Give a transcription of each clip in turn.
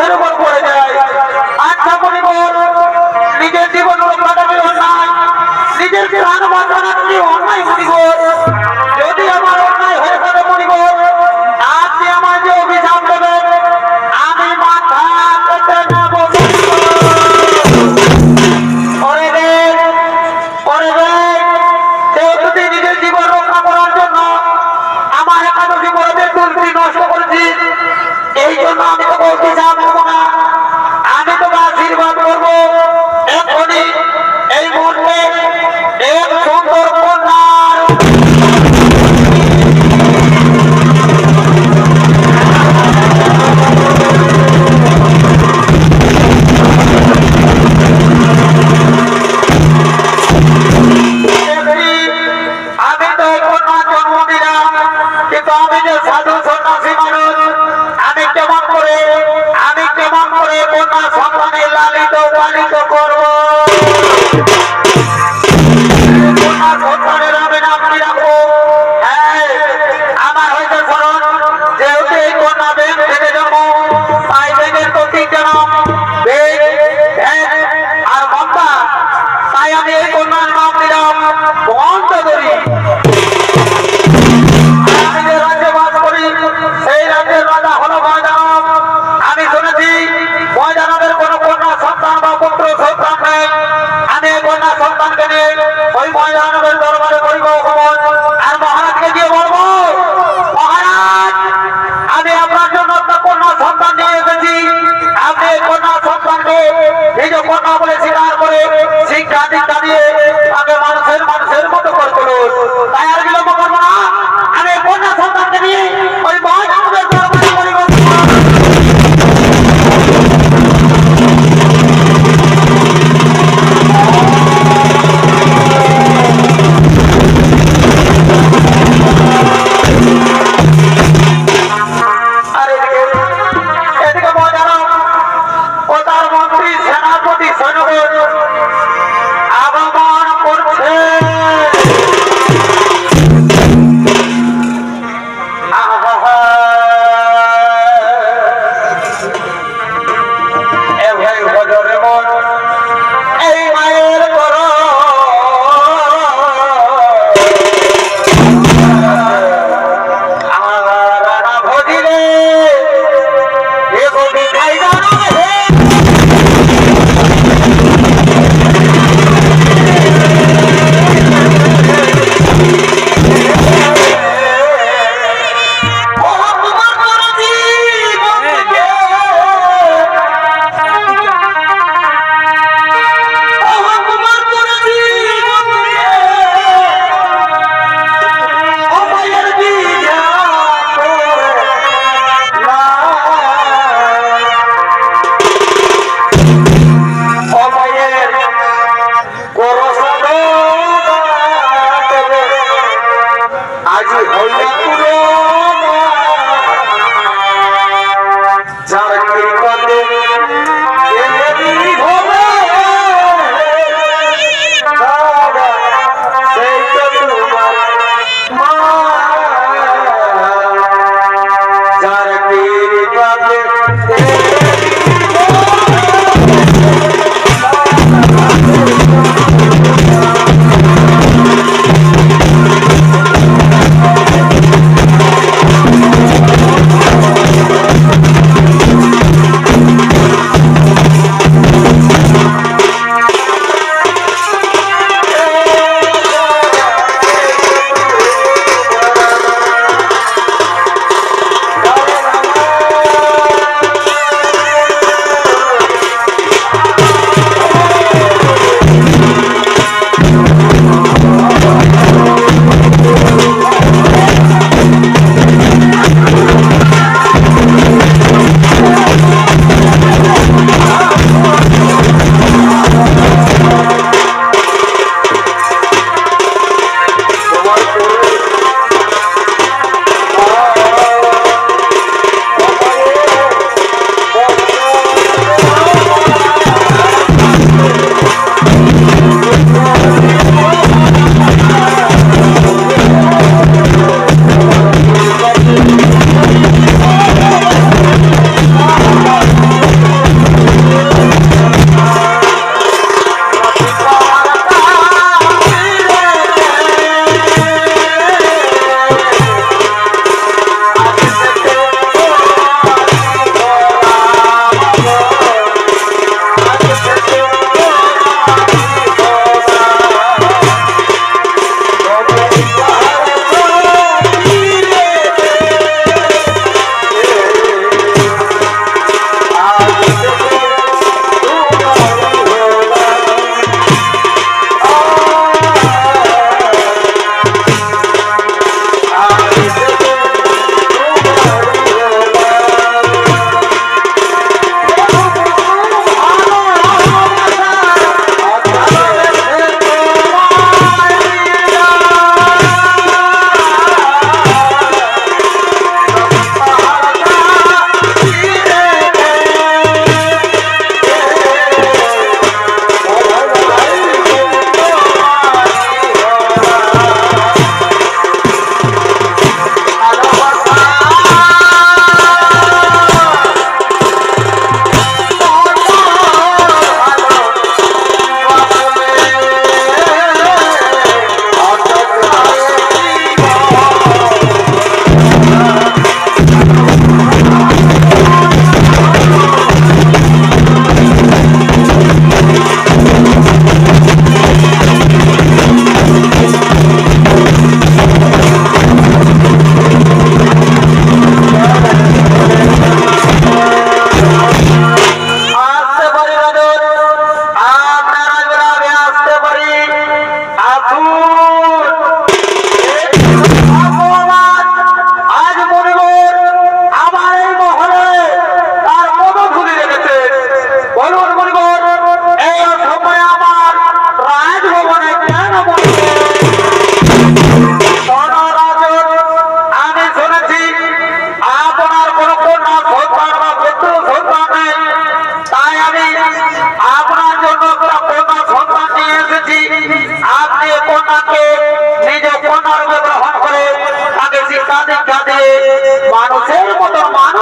আমাদের উপর পড়ে যায়। আচ্ছা মনিবর, নিজের জীবন রক্ষাটা কি অন্যায়? নিজের প্রাণ বাঁচানো কি অন্যায় মনিবর? যদি আমার অন্যায় হয়ে থাকে মনিবর, আপনি আমার যে অভিশাপ দেবেন আমি মাথা পেতে নেব। যেহেতু তুই নিজের জীবন রক্ষা করার জন্য আমার একাদশী বড়দের তুলসী নষ্ট করেছিস, এই জন্য আমি তোকে অভিশাপ দেবো না, আমি তোকে আশীর্বাদ করবো। এখনই এই মুহূর্তে এক সুন্দর কন্যার আমি তো এই কন্যার জন্ম দিলাম, কিন্তু আমি যে সাধু সন্ন্যাসী মানুষ, আমি কেমন করে কন্যা সন্তানের লালিত পালিত করবো? কন্যা সন্তানের আমি নাম কি রাখবো? হ্যাঁ, আমার হয়তো স্মরণ, যেহেতু এই কন্যা বেগ থেকে জন্ম, তাই বেগের তো তিনটে নাম, বেগ, ভেগ আর মমতা। তাই আমি এই কন্যার নাম দিলাম মন্তগরি। আমি যে রাজ্যে বাস করি সেই রাজ্যের রাজা হলো ময়দানব। আমি শুনেছি ময়দানবের কোন কন্যা সন্তান বা পুত্র সন্তান নেই। আমি এই কন্যা সন্তানকে নিয়ে ওই ময়দানবের দরবারে করিব হুকুম, আর মহারাজকে গিয়ে বলবো, মহারাজ আমি আপনার জন্য একটা কন্যা সন্তান নিয়ে এসেছি। আপনি এই কন্যা সন্তানকে নিজ কন্যা বলে স্বীকার করে শিক্ষা দীক্ষা দিয়ে তাকে মানুষের মতো করে তুলুন। তাই আর বিলম্ব করবো না, আমি এই কন্যা সন্তানকে নিয়ে ওই ময়দানবের দরবারে করিব। আর এদিকে ময়দানব ও তার মন্ত্রী সেনাপতি সৈন্যগণ আগমন করছে। এই মায়ের করো আমার ভজিরে এগোবি খাই জানো হে। আজি হইয়া পুরো যার কৃপাতে এমনি হবে দাদা, সেই তো তোমার মা। যার কৃপাতে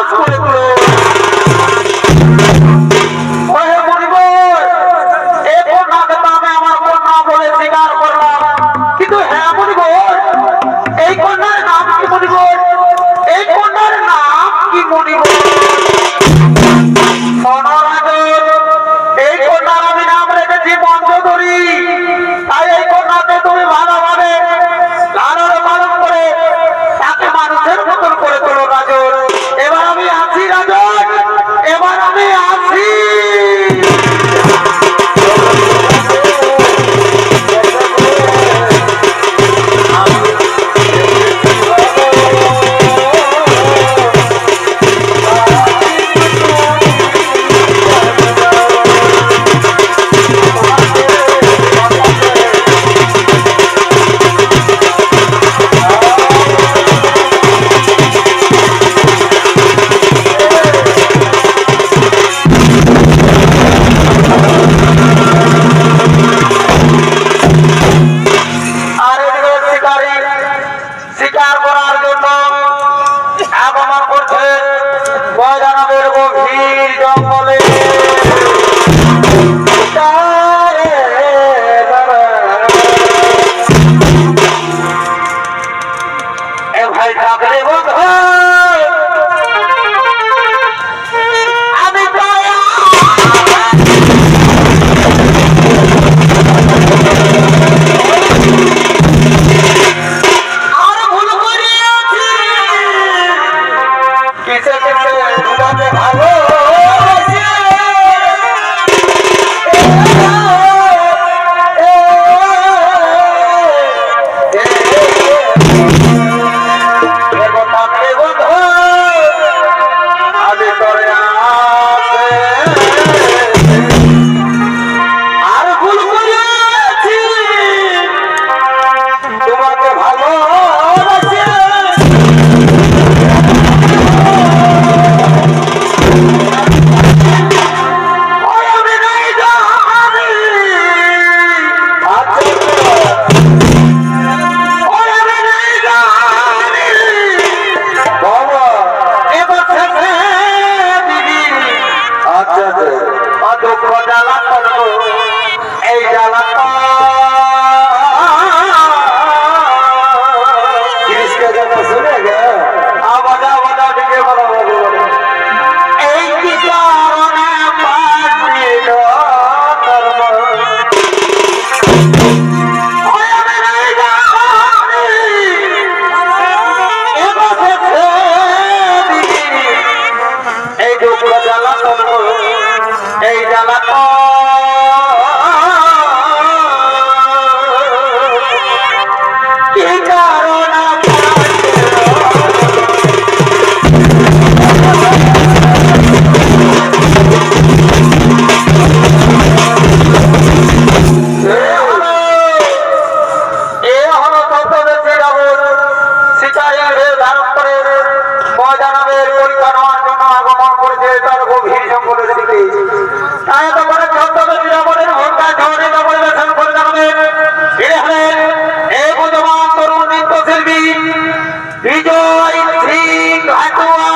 সাহস করে তুলো। ওহে মণিবর, এই কন্যাকে তো আমি আমার কন্যা বলে স্বীকার করলাম, কিন্তু হ্যাঁ মণিবর, এই কন্যার নাম কি মণিবর? এই কন্যার নাম কি মণিবর? এই কন্যার আমি নাম রেখেছি মঞ্জুরি। তাই এই কন্যাকে তুমি ভালোভাবে লালন পালন করে তাকে মানুষের মতন করে তোলো রাজন। এবার আমি আসি রাজন, এবার আমি আসি। শিকার করার জন্য আগমন করছে ময়দানের গভীর জঙ্গলে। ভাই থাকলে বন্ধু আমি এই জ্বালা শুনে গে আবাদা আবাদা দিকে বলো এই কি কারণে পাঠিল কর্ম এই দুপুরা জ্বালা এই জ্বালা কি কারণ ময়দানের পরীক্ষা নেওয়ার জন্য আগমন করেছে তার গভীর জঙ্গলের দিকে। তাই তো করে ছদ্মবেশী রাবণের হত্যা ঝড়ে পরিবেশন করে জানাবেন এই বুদ্ধমান তরুণ নৃত্যশিল্পী বিজয় সিং ঘাটুয়া।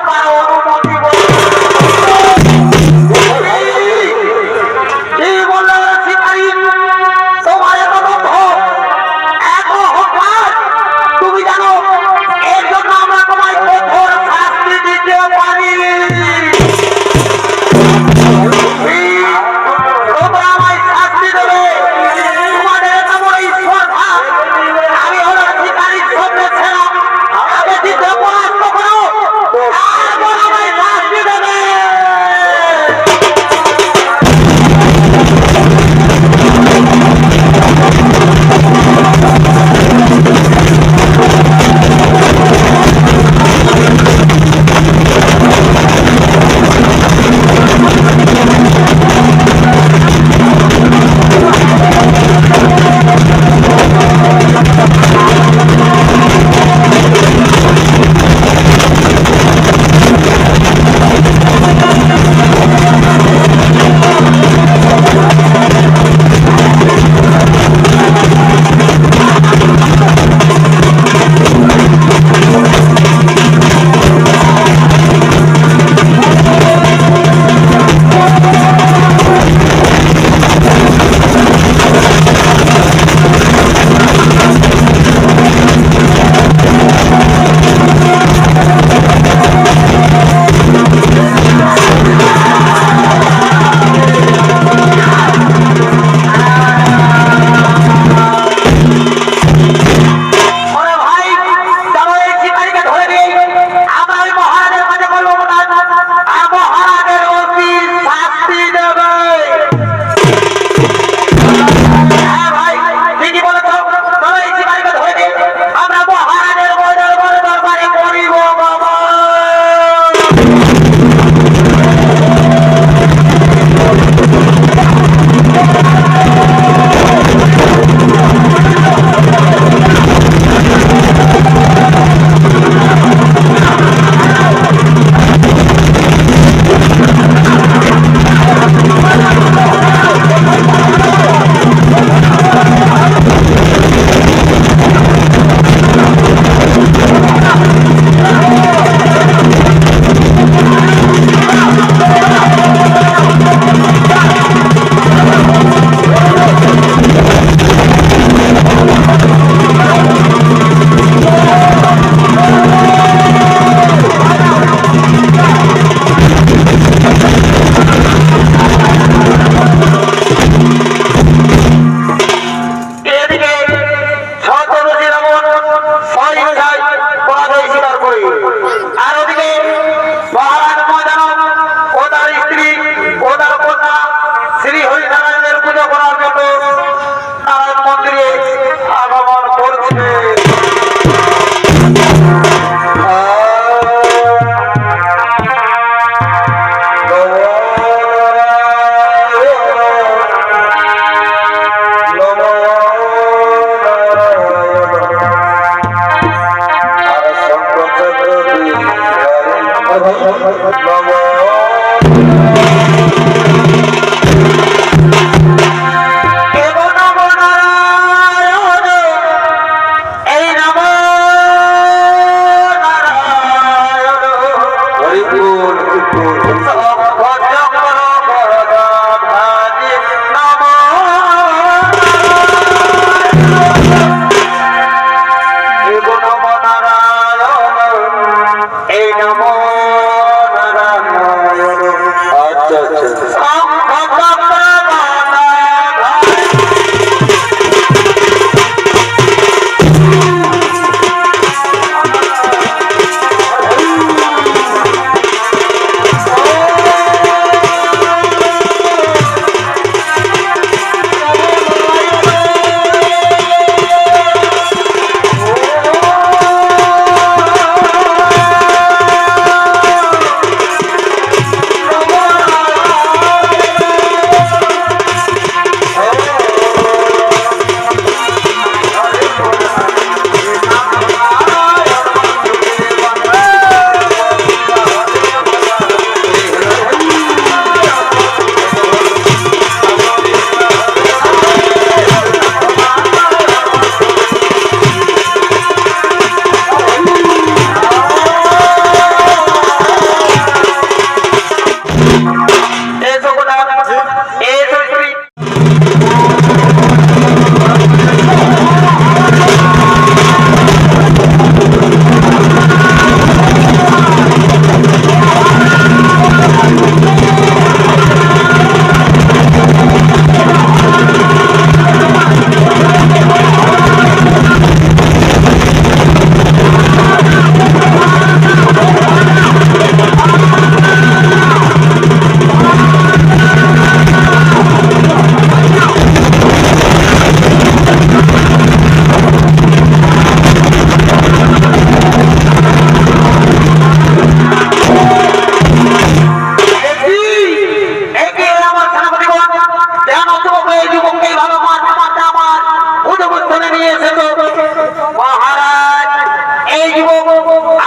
কারো অনুমতি কি বললো শিকারী তোমার এত দম্ভ এত অহংকার তুমি জানো এর জন্য আমরা তোমায় কঠোর শাস্তি দিতে পারি তোমরা আমায় শাস্তি দেবে তোমাদের এত বড় স্পর্ধা আমি হলো শিকারীর সামনে ছেড়া আগে দিতে পরাস্ত করো তারপর আমায় শাস্তি দেবে এই নমো নারায়ণ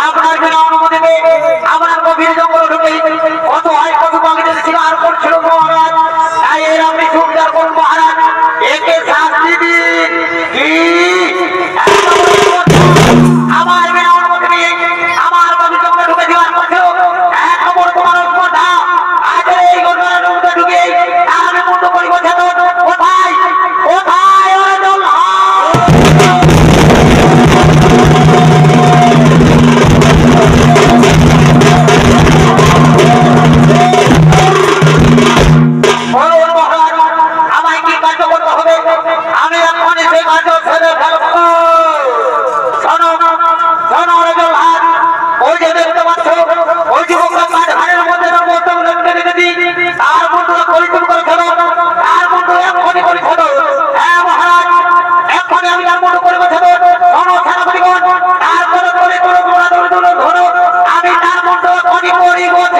আপনার বিনা অনুমতিতে আমার গভীর জঙ্গলে ঢুকে কত হয় কত পাখিদের শিকার করছিল মহারাজ। তাই এর আপনি সুবিধার করুন মহারাজ, একে শাস্তি দিন। কি আমার বিনা অনুমতি নিয়ে আমার গভীর জঙ্গলে ঢুকে শিকার করছিল, এক নম্বর তোমার কথা। আজ এই ঘটনার মধ্যে ঢুকে আমি মুন্ড করি কোথায় কোথায় কোথায় ওরে জল আমায় কি কার্য করতে হবে? আমি এখন সেই কার্য ছেড়ে ফেলবো। শোনো শোনো রেজল হাত, ওই যে দেখতে পাচ্ছ ওই যুবকরা কাঠের মধ্যে তার বন্ধুরা পরিচয় করে ফেলো, তার বন্ধু এক্ষণি করে ফেলো। হ্যাঁ মহারাজ, এক্ষণি আমি তার বন্ধু করে ফেলো। শোনো সেনাপতিগণ, তারপরে করে তোলো তোমরা ধরো, আমি তার বন্ধু এক্ষণি করি ফেলো।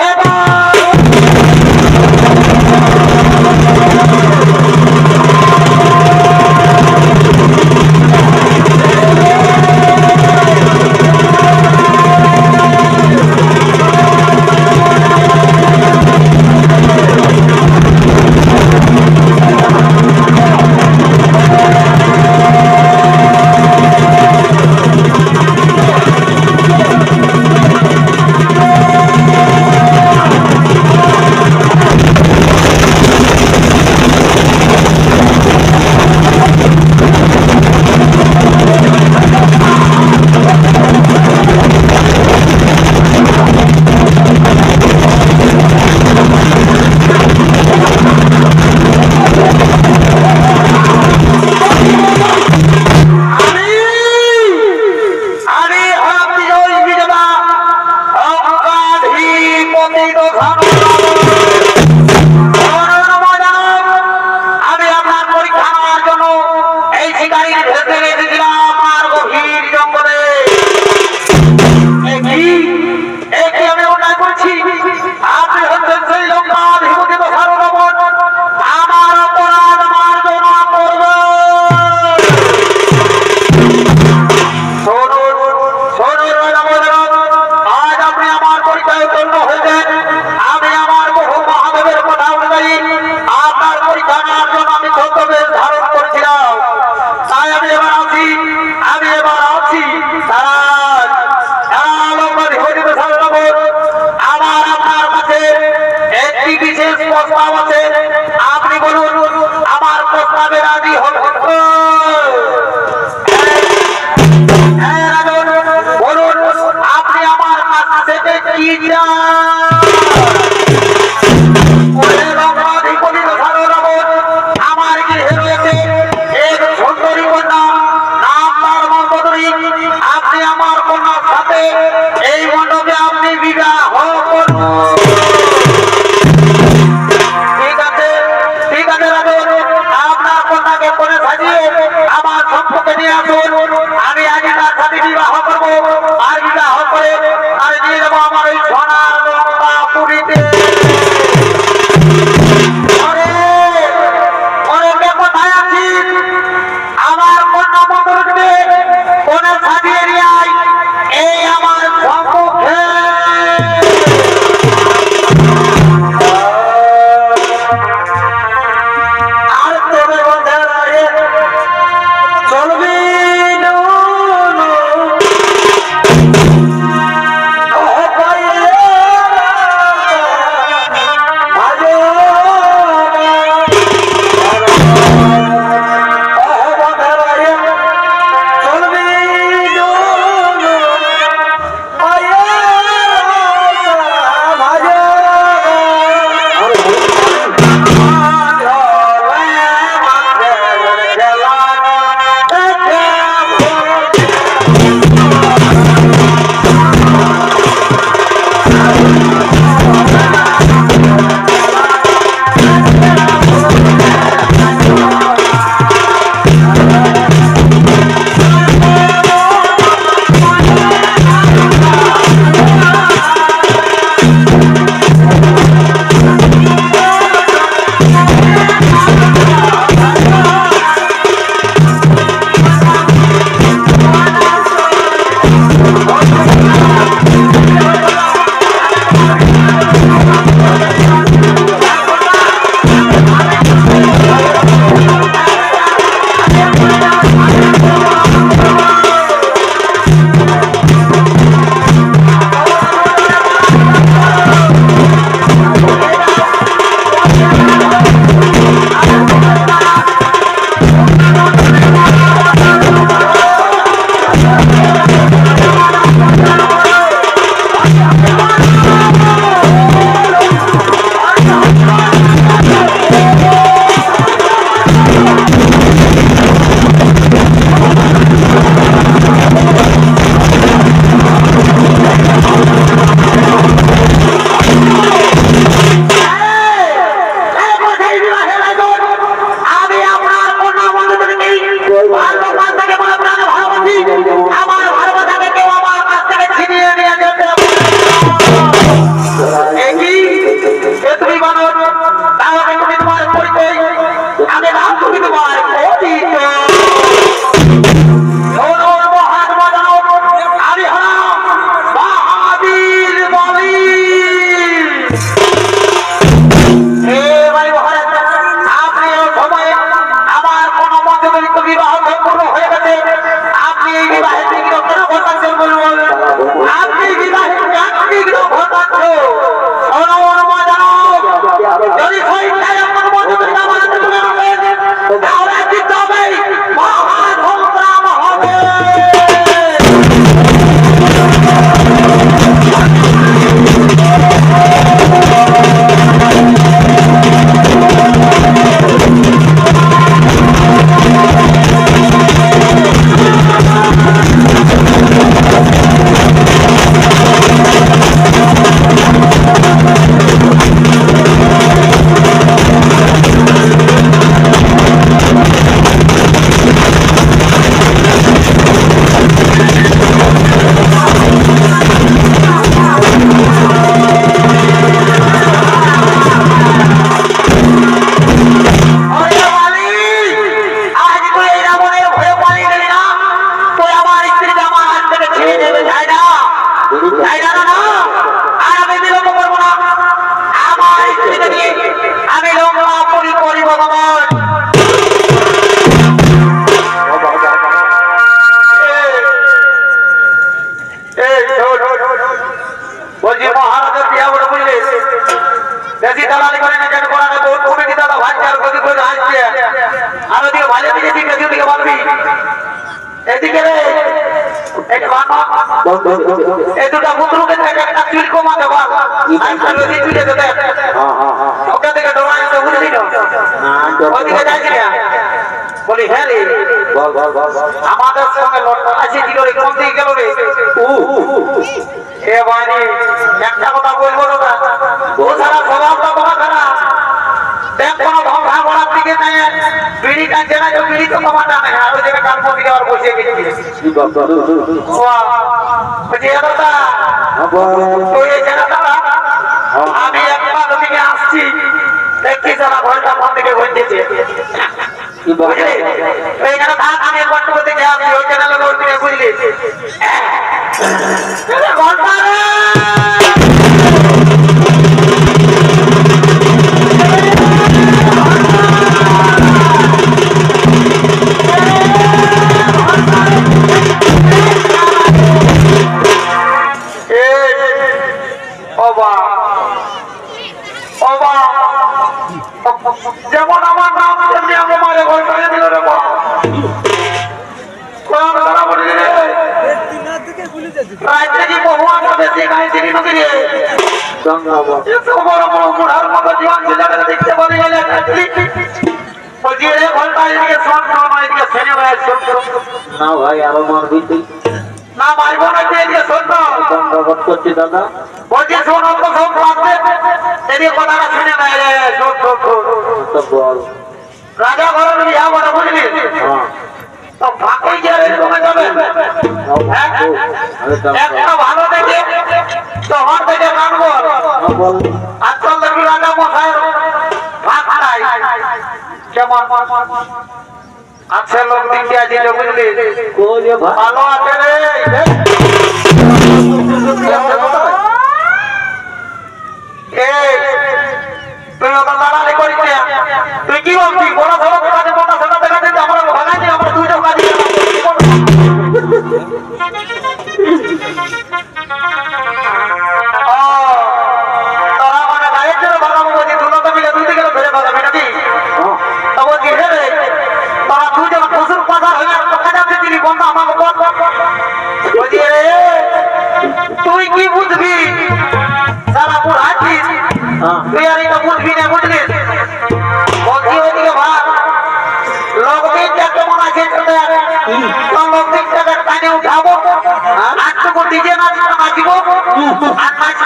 আপনি বলুন, আমার প্রস্তাবে রাজি হন? বলুন আপনি আমার কাছ থেকে কি আমার গৃহে রয়েছে এক সুন্দরী কন্যা, নাম তার মন্ত্রী। আপনি আমার কন্যার সাথে এই মণ্ডপে আপনি বিবাহ করুন। আপনার কন্যাকে করে সাজিয়ে আমার সম্পর্কে নিয়ে আসুন। আমি আগে তার সাথে বিবাহ করবো, আর বিবাহ করে আর নিয়ে যাবো আমার ওই সোনার তাই না না আর আমি বিলম্ব করবো না আমার স্ত্রীকে নিয়ে আমি লঙ্কা করি ভগবান বলছি মহারাজের বিয়া বলে বুঝলে বেশি দালালি করে না কেন করা বহুত কমিটি দাদা ভাজছে আর গতি করে আসছে আর ওদিকে ভালো দিকে দিকে দিকে বলবি এদিকে রে এই দুটা পুত্রকে একটা চুল কমা দেবা চুলে দেবে ওটা থেকে ডোরা বুঝলি না ওদিকে যাচ্ছি না বলি হ্যাঁ রে আমাদের সঙ্গে লড়তে আছে কি করে কোন দিকে গেল রে এ বাড়ি একটা কথা বলবো না ও সারা স্বভাবটা তোমার খারাপ দেখ কোনো ধমা করার দিকে নেই বিড়ি কাটছে না বিড়ি তো কমাটা নেই আর ওই জায়গায় কালপো দিকে আর বসে গেছি দাদা তো এই জায়গাটা আমি একবার দিকে আসছি দেখছি সারা ঘন্টা ফোন থেকে ঘুরতেছে এইখানে থাক আমি কষ্ট করতে যাচ্ছি ওই চ্যানেলে ওর দিকে বুঝলি ঘন্টা যেমন আমার নাম তেমনি আমার ঘন্টায় দিল রে রাত্রে কি বহু আমার বেশি গায়ে চিনি নদী রে বড় বড় বুড়ার মতো জীবন ছেলেটা দেখতে পারি গেলে বলছি রে ঘন্টায় এদিকে শোন এদিকে ছেড়ে না ভাই আরো মারবি তুই না মারিব না তুই এদিকে শোন দণ্ডবোধ করছি দাদা বলছি শোন অত সব লাগবে এদিকে কথাটা শুনে নেয় রে শোন রাজা ঘরের বিয়া বলে বুঝলি তো ফাঁকে গিয়ে কমে যাবে একটা ভালো দেখে তখন থেকে রাখবো আজকাল দেখবি রাজা মশাই ভাত খাই কেমন আছে লোক দিকে আছে বুঝলি ভালো আছে রে তুই ওটা লড়াই করিস তুই কি বলছিস বড় ধরো কাজে মোটা সেটা দেখা দিতে আমরা ভাগাচ্ছি আমরা দুইটা কাজে তোরা মানে গায়ের জন্য ভাগাবো বলছি দুটো মিলে দুই দিকে ধরে ভাগাবি নাকি তো বলছি হে রে তোরা দুজন পশুর পাশা হয়ে কথা যাচ্ছে তিনি বন্ধ আমাকে বলছি রে তুই কি বুঝবি সারা পুর আছিস তুই আর এটা বুঝবি না বুঝলি বলছি ওইদিকে ভাগ লোক দিকটা কেমন আছে লোক দিকটাকে টানে উঠাবো আটটুকু ডিজে নাচবো আর নাচ